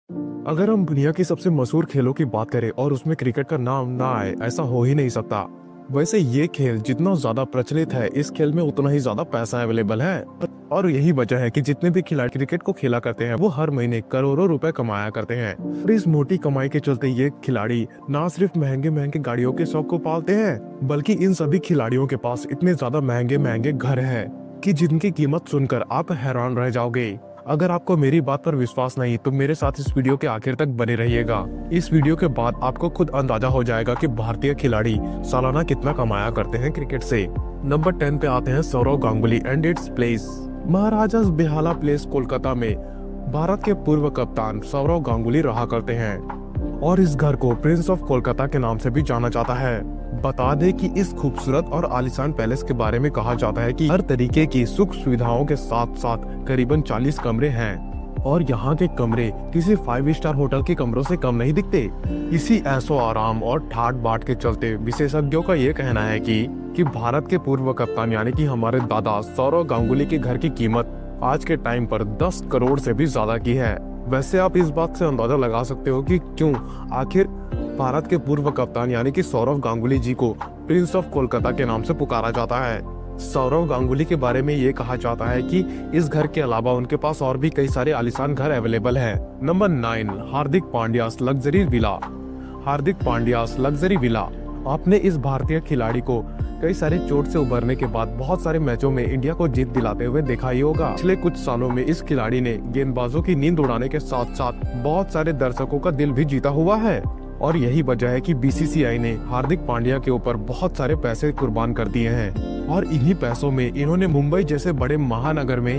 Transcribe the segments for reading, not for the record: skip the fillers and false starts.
अगर हम दुनिया की सबसे मशहूर खेलों की बात करें और उसमें क्रिकेट का नाम ना आए, ऐसा हो ही नहीं सकता। वैसे ये खेल जितना ज्यादा प्रचलित है, इस खेल में उतना ही ज्यादा पैसा अवेलेबल है। और यही वजह है कि जितने भी खिलाड़ी क्रिकेट को खेला करते हैं, वो हर महीने करोड़ों रुपए कमाया करते हैं। और इस मोटी कमाई के चलते ये खिलाड़ी ना सिर्फ महंगे महंगे गाड़ियों के शौक को पालते हैं, बल्कि इन सभी खिलाड़ियों के पास इतने ज्यादा महंगे महंगे घर हैं कि जिनकी कीमत सुनकर आप हैरान रह जाओगे। अगर आपको मेरी बात पर विश्वास नहीं तो मेरे साथ इस वीडियो के आखिर तक बने रहिएगा। इस वीडियो के बाद आपको खुद अंदाजा हो जाएगा कि भारतीय खिलाड़ी सालाना कितना कमाया करते हैं क्रिकेट से। नंबर 10 पे आते हैं Sourav Ganguly and its place. महाराजास बेहाला प्लेस कोलकाता में भारत के पूर्व कप्तान सौरव गांगुली रहा करते हैं और इस घर को प्रिंस ऑफ कोलकाता के नाम से भी जाना जाता है। बता दें कि इस खूबसूरत और आलीशान पैलेस के बारे में कहा जाता है कि हर तरीके की सुख सुविधाओं के साथ साथ करीबन 40 कमरे हैं और यहाँ के कमरे किसी 5 स्टार होटल के कमरों से कम नहीं दिखते। इसी ऐशो आराम और ठाट बाट के चलते विशेषज्ञों का ये कहना है कि भारत के पूर्व कप्तान यानी कि हमारे दादा सौरव गांगुली के घर की कीमत आज के टाइम पर 10 करोड़ से भी ज्यादा की है। वैसे आप इस बात से अंदाजा लगा सकते हो कि क्यों आखिर भारत के पूर्व कप्तान यानी कि सौरव गांगुली जी को प्रिंस ऑफ कोलकाता के नाम से पुकारा जाता है। सौरव गांगुली के बारे में ये कहा जाता है कि इस घर के अलावा उनके पास और भी कई सारे आलीशान घर अवेलेबल हैं। नंबर 9, हार्दिक पांड्यास लग्जरी विला। हार्दिक पांड्यास लग्जरी विला। आपने इस भारतीय खिलाड़ी को कई सारे चोट से उबरने के बाद बहुत सारे मैचों में इंडिया को जीत दिलाते हुए देखा ही होगा। पिछले कुछ सालों में इस खिलाड़ी ने गेंदबाजों की नींद उड़ाने के साथ साथ बहुत सारे दर्शकों का दिल भी जीता हुआ है और यही वजह है कि बीसीसीआई ने हार्दिक पांड्या के ऊपर बहुत सारे पैसे कुर्बान कर दिए हैं और इन्हीं पैसों में इन्होंने मुंबई जैसे बड़े महानगर में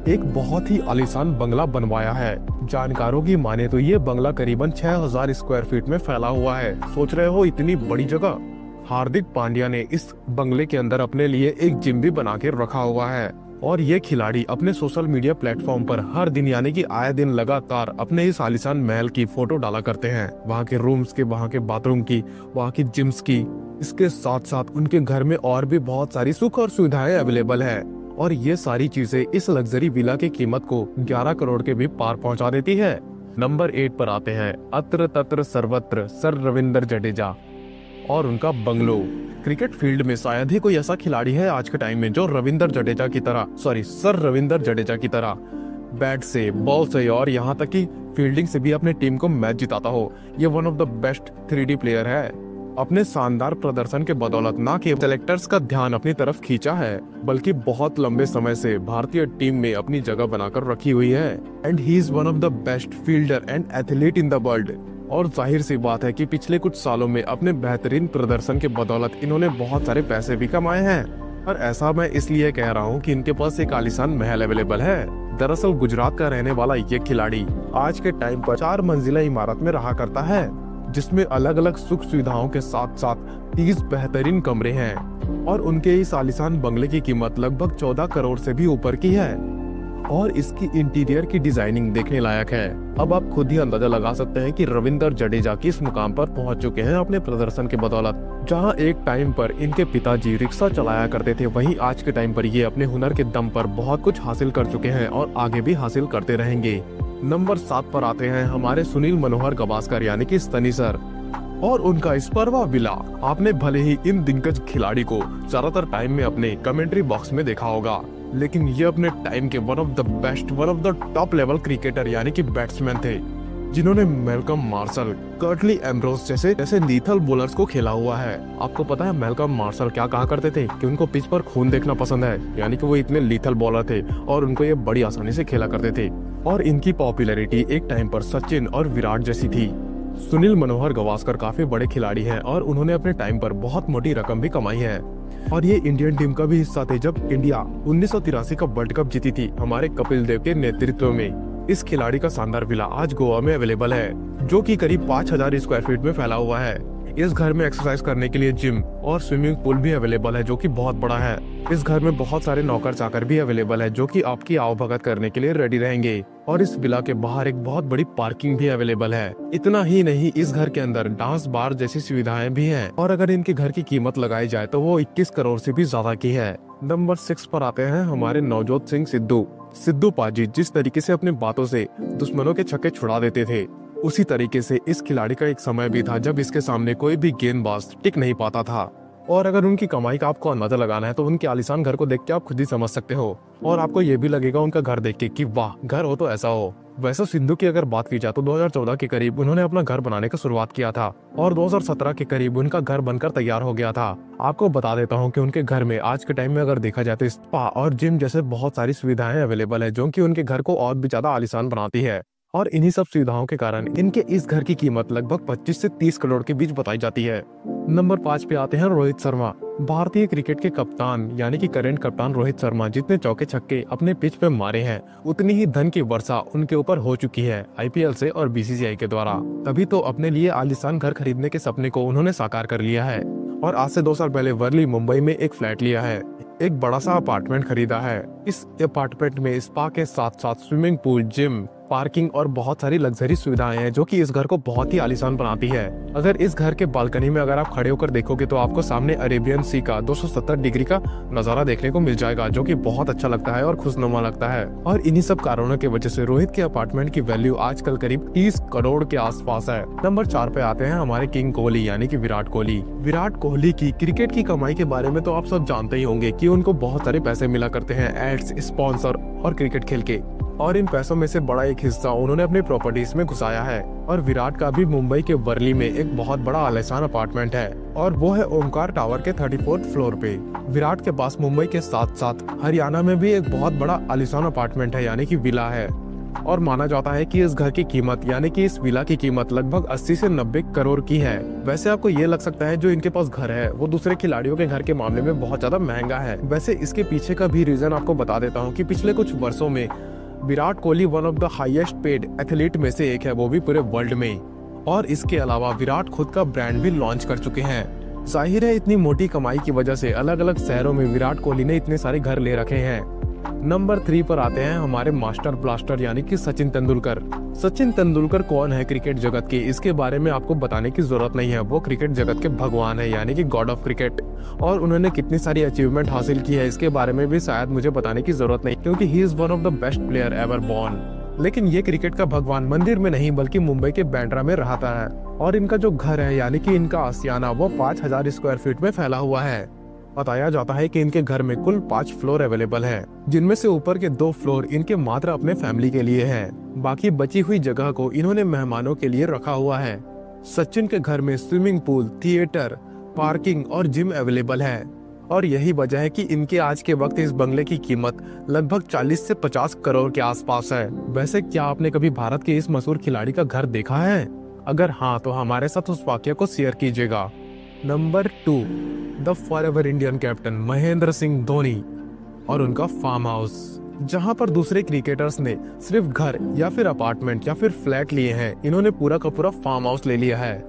एक बहुत ही आलीशान बंगला बनवाया है। जानकारों की माने तो ये बंगला करीबन 6000 स्क्वायर फीट में फैला हुआ है। सोच रहे हो इतनी बड़ी जगह? हार्दिक पांड्या ने इस बंगले के अंदर अपने लिए एक जिम भी बना के रखा हुआ है और ये खिलाड़ी अपने सोशल मीडिया प्लेटफॉर्म पर हर दिन यानी कि आए दिन लगातार अपने इस आलीशान महल की फोटो डाला करते हैं। वहाँ के रूम्स के, वहाँ के बाथरूम की, वहाँ की जिम्स की। इसके साथ साथ उनके घर में और भी बहुत सारी सुख और सुविधाएं अवेलेबल है और ये सारी चीजें इस लग्जरी विला की कीमत को 11 करोड़ के भी पार पहुँचा देती है। नंबर 8 पर आते हैं अत्र तत्र सर्वत्र सर रविंद्र जडेजा और उनका बंगलो। क्रिकेट फील्ड में शायद ही कोई ऐसा खिलाड़ी है आज के टाइम में जो सर रविंद्र जडेजा की तरह बैट से, बॉल से और यहाँ तक कि फील्डिंग से भी अपने टीम को मैच जिताता हो। ये one of the best 3D player है। अपने शानदार प्रदर्शन के बदौलत न केवल सेलेक्टर्स का ध्यान अपनी तरफ खींचा है, बल्कि बहुत लंबे समय से भारतीय टीम में अपनी जगह बनाकर रखी हुई है। And he is one of the best fielder and athlete in the world. और जाहिर सी बात है कि पिछले कुछ सालों में अपने बेहतरीन प्रदर्शन के बदौलत इन्होंने बहुत सारे पैसे भी कमाए हैं और ऐसा मैं इसलिए कह रहा हूँ कि इनके पास एक आलीशान महल अवेलेबल है। दरअसल गुजरात का रहने वाला ये खिलाड़ी आज के टाइम पर 4 मंजिला इमारत में रहा करता है, जिसमें अलग अलग सुख सुविधाओं के साथ साथ 30 बेहतरीन कमरे हैं और उनके इस आलीशान बंगले की कीमत लगभग 14 करोड़ से भी ऊपर की है और इसकी इंटीरियर की डिजाइनिंग देखने लायक है। अब आप खुद ही अंदाजा लगा सकते हैं कि रविंद्र जडेजा किस मुकाम पर पहुंच चुके हैं अपने प्रदर्शन के बदौलत। जहां एक टाइम पर इनके पिताजी रिक्शा चलाया करते थे, वहीं आज के टाइम पर ये अपने हुनर के दम पर बहुत कुछ हासिल कर चुके हैं और आगे भी हासिल करते रहेंगे। नंबर 7 पर आते हैं हमारे सुनील मनोहर गावस्कर यानी कि सनी सर और उनका स्पर्वा विला। आपने भले ही इन दिग्गज खिलाड़ी को ज्यादातर टाइम में अपने कमेंट्री बॉक्स में देखा होगा, लेकिन ये अपने टाइम के one of the best, one of the top level cricketer यानी कि बैट्समैन थे, जिन्होंने मैलकम मार्शल, कर्टली एम्ब्रोस जैसे लीथल बॉलर्स को खेला हुआ है। आपको पता है मैलकम मार्शल क्या कहा करते थे कि उनको पिच पर खून देखना पसंद है, यानी कि वो इतने लीथल बॉलर थे और उनको ये बड़ी आसानी से खेला करते थे और इनकी पॉपुलैरिटी एक टाइम पर सचिन और विराट जैसी थी। सुनील मनोहर गावस्कर काफी बड़े खिलाड़ी हैं और उन्होंने अपने टाइम पर बहुत मोटी रकम भी कमाई है और ये इंडियन टीम का भी हिस्सा थे जब इंडिया 1983 का वर्ल्ड कप जीती थी हमारे कपिल देव के नेतृत्व में। इस खिलाड़ी का शानदार विला आज गोवा में अवेलेबल है, जो कि करीब 5000 स्क्वायर फीट में फैला हुआ है। इस घर में एक्सरसाइज करने के लिए जिम और स्विमिंग पूल भी अवेलेबल है, जो कि बहुत बड़ा है। इस घर में बहुत सारे नौकर चाकर भी अवेलेबल है, जो कि आपकी आवभगत करने के लिए रेडी रहेंगे और इस विला के बाहर एक बहुत बड़ी पार्किंग भी अवेलेबल है। इतना ही नहीं, इस घर के अंदर डांस बार जैसी सुविधाएं भी हैं और अगर इनके घर की कीमत लगाई जाए तो वो 21 करोड़ से भी ज्यादा की है। नंबर 6 पर आते हैं हमारे नवजोत सिंह सिद्धू पाजी। जिस तरीके से अपने बातों से दुश्मनों के छक्के छुड़ा देते थे उसी तरीके से इस खिलाड़ी का एक समय भी था जब इसके सामने कोई भी गेंदबाज टिक नहीं पाता था। और अगर उनकी कमाई का आपको अंदाजा लगाना है तो उनके आलीशान घर को देख के आप खुद ही समझ सकते हो, और आपको ये भी लगेगा उनका घर देख के कि वाह, घर हो तो ऐसा हो। वैसे सिंधु की अगर बात की जाए तो 2014 के करीब उन्होंने अपना घर बनाने का शुरुआत किया था और 2017 के करीब उनका घर बनकर तैयार हो गया था। आपको बता देता हूँ कि उनके घर में आज के टाइम में अगर देखा जाए तो स्पा और जिम जैसे बहुत सारी सुविधाएं अवेलेबल है, जो कि उनके घर को और भी ज्यादा आलीशान बनाती है। और इन्हीं सब सुविधाओं के कारण इनके इस घर की कीमत लगभग 25 से 30 करोड़ के बीच बताई जाती है। नंबर 5 पे आते हैं रोहित शर्मा। भारतीय क्रिकेट के कप्तान यानी कि करंट कप्तान रोहित शर्मा जितने चौके छक्के अपने पिच पे मारे हैं, उतनी ही धन की वर्षा उनके ऊपर हो चुकी है आईपीएल से और बीसीसीआई के द्वारा। तभी तो अपने लिए आलीशान घर खरीदने के सपने को उन्होंने साकार कर लिया है और आज से 2 साल पहले वर्ली मुंबई में एक फ्लैट लिया है, एक बड़ा सा अपार्टमेंट खरीदा है। इस अपार्टमेंट में स्पा के साथ साथ स्विमिंग पूल, जिम, पार्किंग और बहुत सारी लग्जरी सुविधाएं हैं, जो कि इस घर को बहुत ही आलीशान बनाती है। अगर इस घर के बालकनी में अगर आप खड़े होकर देखोगे तो आपको सामने अरेबियन सी का 270 डिग्री का नजारा देखने को मिल जाएगा, जो कि बहुत अच्छा लगता है और खुशनुमा लगता है। और इन्हीं सब कारणों की वजह से रोहित के अपार्टमेंट की वैल्यू आजकल करीब 30 करोड़ के आसपास है। नंबर 4 पे आते हैं हमारे किंग कोहली यानी कि विराट कोहली। विराट कोहली की क्रिकेट की कमाई के बारे में तो आप सब जानते ही होंगे कि उनको बहुत सारे पैसे मिला करते हैं एड्स, स्पॉन्सर और क्रिकेट खेल के, और इन पैसों में से बड़ा एक हिस्सा उन्होंने अपनी प्रॉपर्टीज में घुसाया है। और विराट का भी मुंबई के वर्ली में एक बहुत बड़ा आलीशान अपार्टमेंट है और वो है ओमकार टावर के 34th फ्लोर पे। विराट के पास मुंबई के साथ साथ हरियाणा में भी एक बहुत बड़ा आलीशान अपार्टमेंट है यानी कि विला है, और माना जाता है कि इस घर की कीमत यानी कि इस विला की कीमत लगभग 80 से 90 करोड़ की है। वैसे आपको ये लग सकता है जो इनके पास घर है वो दूसरे खिलाड़ियों के घर के मामले में बहुत ज्यादा महंगा है। वैसे इसके पीछे का भी रीजन आपको बता देता हूँ कि पिछले कुछ वर्षों में Virat Kohli one of the highest paid athlete में से एक है, वो भी पूरे वर्ल्ड में। और इसके अलावा विराट खुद का ब्रांड भी लॉन्च कर चुके हैं। जाहिर है इतनी मोटी कमाई की वजह से अलग अलग शहरों में विराट कोहली ने इतने सारे घर ले रखे हैं। नंबर 3 पर आते हैं हमारे मास्टर ब्लास्टर यानी कि सचिन तेंदुलकर। सचिन तेंदुलकर कौन है क्रिकेट जगत के, इसके बारे में आपको बताने की जरूरत नहीं है। वो क्रिकेट जगत के भगवान है यानी कि गॉड ऑफ क्रिकेट, और उन्होंने कितनी सारी अचीवमेंट हासिल की है इसके बारे में भी शायद मुझे बताने की जरूरत नहीं, क्योंकि he is one of the best player ever born. लेकिन ये क्रिकेट का भगवान मंदिर में नहीं बल्कि मुंबई के बैंड्रा में रहता है, और इनका जो घर है यानी कि इनका आशियाना वो 5000 स्क्वायर फीट में फैला हुआ है। बताया जाता है कि इनके घर में कुल 5 फ्लोर अवेलेबल है, जिनमें से ऊपर के 2 फ्लोर इनके मात्र अपने फैमिली के लिए हैं। बाकी बची हुई जगह को इन्होंने मेहमानों के लिए रखा हुआ है। सचिन के घर में स्विमिंग पूल, थिएटर, पार्किंग और जिम अवेलेबल है, और यही वजह है कि इनके आज के वक्त इस बंगले की कीमत लगभग 40 से 50 करोड़ के आसपास है। वैसे क्या आपने कभी भारत के इस मशहूर खिलाड़ी का घर देखा है? अगर हाँ तो हमारे साथ उस वाक्य को शेयर कीजिएगा। Number 2, the forever Indian captain Mahendra Singh Dhoni और उनका फार्म हाउस, जहां पर दूसरे क्रिकेटर्स ने सिर्फ घर या फिर अपार्टमेंट या फिर फ्लैट लिए हैं, इन्होंने पूरा का पूरा फार्म हाउस ले लिया है।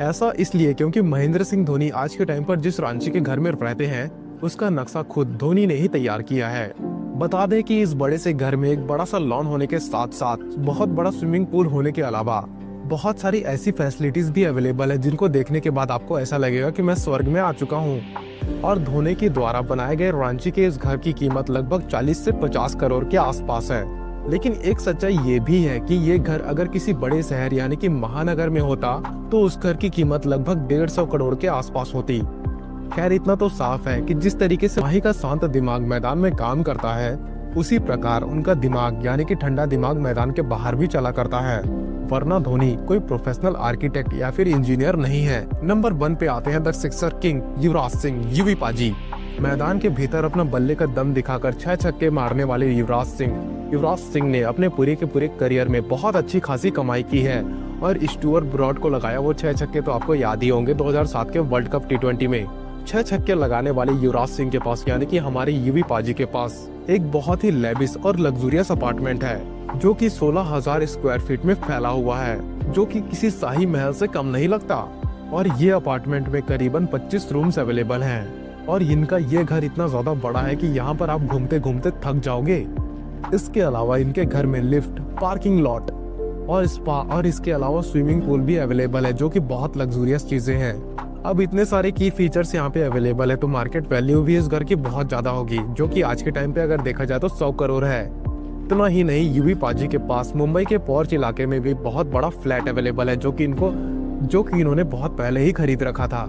ऐसा इसलिए क्योंकि महेंद्र सिंह धोनी आज के टाइम पर जिस रांची के घर में रहते हैं उसका नक्शा खुद धोनी ने ही तैयार किया है। बता दें कि इस बड़े से घर में एक बड़ा सा लॉन होने के साथ साथ बहुत बड़ा स्विमिंग पूल होने के अलावा बहुत सारी ऐसी फैसिलिटीज भी अवेलेबल है जिनको देखने के बाद आपको ऐसा लगेगा कि मैं स्वर्ग में आ चुका हूँ। और धोनी के द्वारा बनाए गए रांची के इस घर की कीमत लगभग 40 से 50 करोड़ के आसपास है। लेकिन एक सच्चाई ये भी है कि ये घर अगर किसी बड़े शहर यानी कि महानगर में होता तो उस घर की कीमत लगभग 150 करोड़ के आसपास होती। खैर इतना तो साफ है कि जिस तरीके से माही का शांत दिमाग मैदान में काम करता है उसी प्रकार उनका दिमाग यानी कि ठंडा दिमाग मैदान के बाहर भी चला करता है, वरना धोनी कोई प्रोफेशनल आर्किटेक्ट या फिर इंजीनियर नहीं है। नंबर 1 पे आते हैं the sixer king Yuvraj Singh, UV पाजी। मैदान के भीतर अपना बल्ले का दम दिखाकर 6 छक्के मारने वाले युवराज सिंह ने अपने पूरे के पूरे करियर में बहुत अच्छी खासी कमाई की है, और स्टुअर्ट ब्रॉड को लगाया वो 6 छक्के तो आपको याद ही होंगे 2007 के वर्ल्ड कप T20 में। 6 छक्के लगाने वाले युवराज सिंह के पास यानी कि हमारे यूवी पाजी के पास एक बहुत ही लेविश और लग्जूरियस अपार्टमेंट है जो कि 16,000 स्क्वायर फीट में फैला हुआ है, जो कि किसी शाही महल से कम नहीं लगता। और ये अपार्टमेंट में करीबन 25 रूम्स अवेलेबल हैं, और इनका ये घर इतना ज्यादा बड़ा है कि यहाँ पर आप घूमते घूमते थक जाओगे। इसके अलावा इनके घर में लिफ्ट, पार्किंग लॉट और स्पा और इसके अलावा स्विमिंग पूल भी अवेलेबल है, जो कि बहुत लग्जूरियस चीजें हैं। अब इतने सारे की फीचर्स यहाँ पे अवेलेबल है तो मार्केट वैल्यू भी इस घर की बहुत ज्यादा होगी, जो कि आज के टाइम पे अगर देखा जाए तो 100 करोड़ है। इतना ही नहीं, यूवी पाजी के पास मुंबई के पॉर्च इलाके में भी बहुत बड़ा फ्लैट अवेलेबल है, जो कि इन्होंने बहुत पहले ही खरीद रखा था।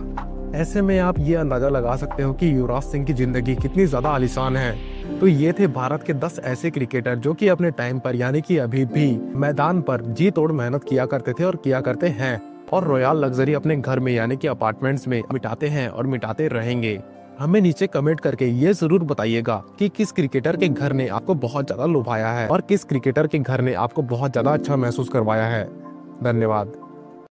ऐसे में आप ये अंदाजा लगा सकते हो कि युवराज सिंह की जिंदगी कितनी ज्यादा आलीशान है। तो ये थे भारत के 10 ऐसे क्रिकेटर जो कि अपने टाइम पर यानी कि अभी भी मैदान पर जी तोड़ मेहनत किया करते थे और किया करते हैं, और रॉयल लग्जरी अपने घर में यानी कि अपार्टमेंट्स में मिटाते हैं और मिटाते रहेंगे। हमें नीचे कमेंट करके ये जरूर बताइएगा कि किस क्रिकेटर के घर ने आपको बहुत ज्यादा लुभाया है और किस क्रिकेटर के घर ने आपको बहुत ज्यादा अच्छा महसूस करवाया है। धन्यवाद।